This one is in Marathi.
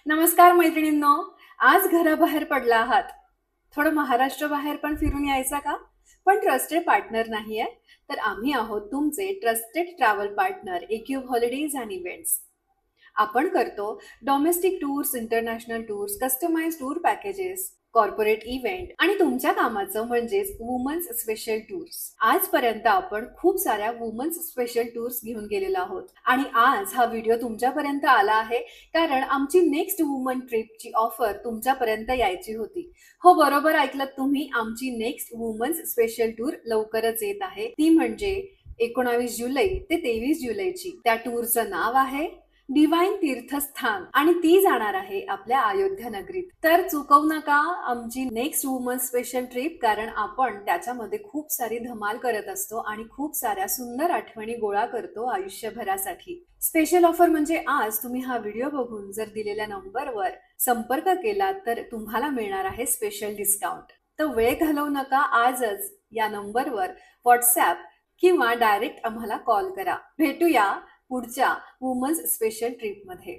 नमस्कार मैत्रिणींनो. आज घराबाहेर पडला आहात. थोडं महाराष्ट्र बाहेर पण फिरून यायचा का? पण ट्रस्टेड पार्टनर नाहीये? तर आम्ही आहोत तुमचे trusted travel partner Acube holidays and events. आपण करतो domestic tours, international tours, customise tour packages, corporate event आणि तुमच्या कामाचं म्हणजेच वुमन्स स्पेशल टूर्स. आजपर्यंत आपण खूप साऱ्या वुमन्स स्पेशल टूर्स घेऊन गेलेलो आहोत आणि आज हा व्हिडिओ तुमच्यापर्यंत आला आहे कारण आमची नेक्स्ट वुमन ट्रिपची ऑफर तुमच्यापर्यंत यायची होती. हो, बरोबर ऐकलं तुम्ही. आमची नेक्स्ट वुमन्स स्पेशल टूर लवकरच येत आहे. ती म्हणजे 19 जुलै ते 23 जुलैची. त्या टूरचं नाव आहे डिवाइन तीर्थस्थान आणि ती जाणार आहे आपल्या अयोध्या नगरीत. तर चुकवू नका आमची नेक्स्ट वुमन स्पेशल ट्रिप, कारण आपण त्याच्यामध्ये खूप सारी धमाल करत असतो आणि खूप साऱ्या सुंदर आठवणी गोळा करतो आयुष्यभरासाठी. स्पेशल ऑफर म्हणजे आज तुम्ही हा व्हिडिओ बघून जर दिलेल्या नंबरवर संपर्क केला तर तुम्हाला मिळणार आहे स्पेशल डिस्काउंट. तर वेळ घालवू नका, आजच या नंबरवर व्हॉट्सॲप किंवा डायरेक्ट आम्हाला कॉल करा. भेटूया पुढच्या वुमन्स स्पेशल ट्रिपमध्ये.